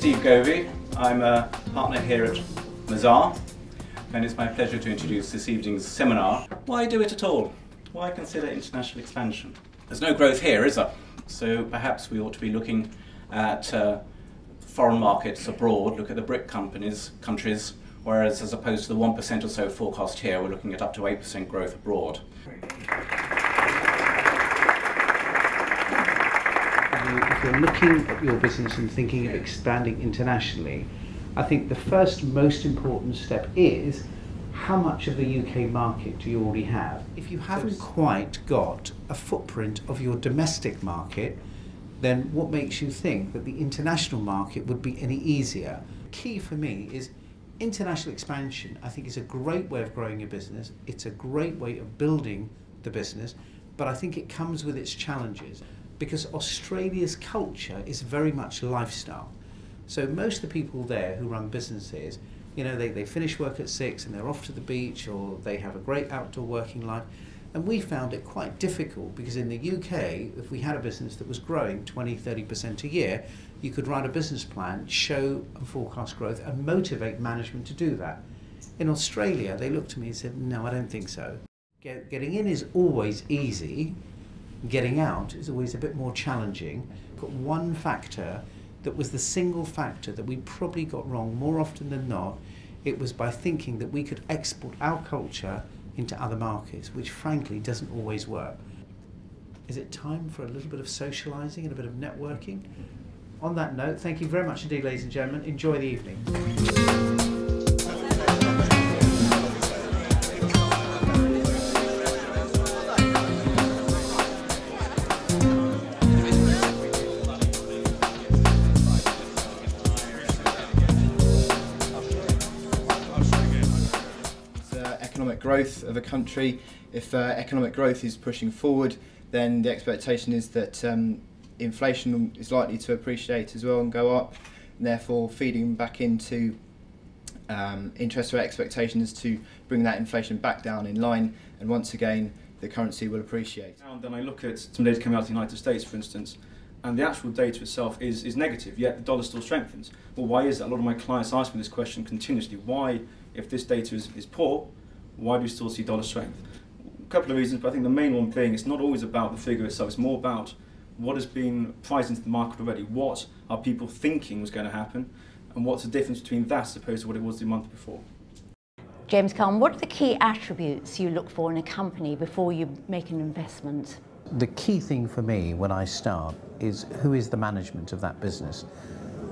Steve Govey. I'm a partner here at Mazars, and it's my pleasure to introduce this evening's seminar. Why do it at all? Why consider international expansion? There's no growth here, is there? So perhaps we ought to be looking at foreign markets abroad, look at the BRIC countries, whereas as opposed to the 1% or so forecast here, we're looking at up to 8% growth abroad. If you're looking at your business and thinking of expanding internationally, I think the first most important step is how much of the UK market do you already have? If you haven't quite got a footprint of your domestic market, then what makes you think that the international market would be any easier? Key for me is international expansion. I think is a great way of growing your business. It's a great way of building the business, but I think it comes with its challenges because Australia's culture is very much lifestyle. So most of the people there who run businesses, you know, they finish work at 6 and they're off to the beach, or they have a great outdoor working life. And we found it quite difficult because in the UK, if we had a business that was growing 20–30% a year, you could write a business plan, show and forecast growth and motivate management to do that. In Australia, they looked at me and said, no, I don't think so. Getting in is always easy. Getting out is always a bit more challenging. But one factor that was the single factor that we probably got wrong more often than not, it was by thinking that we could export our culture into other markets, which frankly doesn't always work. Is it time for a little bit of socialising and a bit of networking? On that note, thank you very much indeed, ladies and gentlemen. Enjoy the evening. Economic growth of a country. If economic growth is pushing forward, then the expectation is that inflation is likely to appreciate as well and go up, and therefore feeding back into interest rate expectations to bring that inflation back down in line, and once again the currency will appreciate. And then I look at some data coming out of the United States, for instance, and the actual data itself is negative, yet the dollar still strengthens. Well, why is that? A lot of my clients ask me this question continuously. Why, if this data is poor, why do we still see dollar strength? A couple of reasons, but I think the main one being it's not always about the figure itself, it's more about what has been priced into the market already. What are people thinking was going to happen, and what's the difference between that as opposed to what it was the month before? James Caan, what are the key attributes you look for in a company before you make an investment? The key thing for me when I start is who is the management of that business,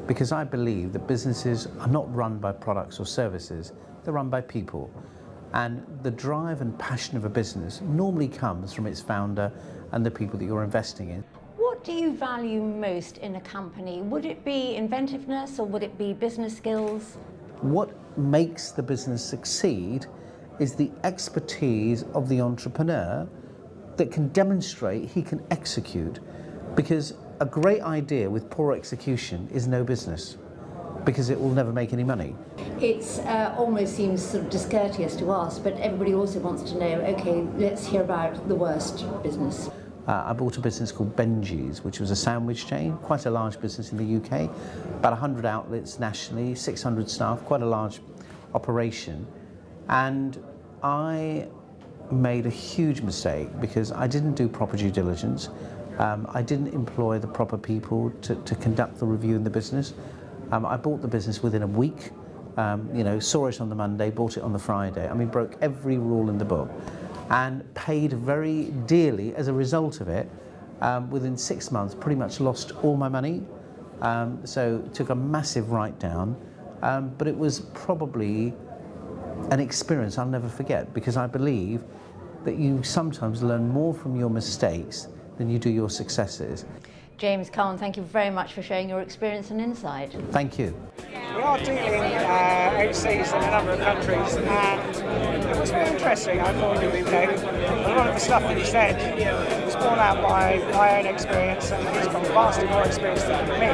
because I believe that businesses are not run by products or services, they're run by people. And the drive and passion of a business normally comes from its founder and the people that you're investing in. What do you value most in a company? Would it be inventiveness or would it be business skills? What makes the business succeed is the expertise of the entrepreneur that can demonstrate he can execute, because a great idea with poor execution is no business, because it will never make any money. It's almost seems sort of discourteous to ask, but everybody also wants to know, okay, let's hear about the worst business. I bought a business called Benji's, which was a sandwich chain, quite a large business in the UK, about 100 outlets nationally, 600 staff, quite a large operation. And I made a huge mistake because I didn't do proper due diligence. I didn't employ the proper people to conduct the review in the business. I bought the business within a week, you know, saw it on the Monday, bought it on the Friday. I mean, broke every rule in the book and paid very dearly as a result of it. Within 6 months, pretty much lost all my money. So took a massive write-down, but it was probably an experience I'll never forget, because I believe that you sometimes learn more from your mistakes than you do your successes. James Caan, thank you very much for sharing your experience and insight. Thank you. We are dealing overseas in a number of countries, and It was very interesting. I thought it was a lot of the stuff that he said was borne out by my own experience, and he's got vastly more experience than me.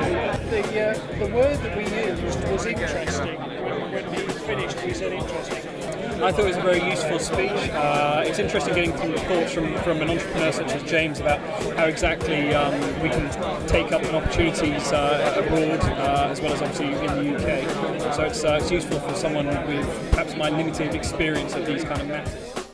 The word that we used was interesting. When he finished, we said interesting. I thought it was a very useful speech. It's interesting getting thoughts from an entrepreneur such as James about how exactly we can take up opportunities abroad, as well as obviously in the UK. So it's useful for someone with perhaps my limited experience of these kind of matters.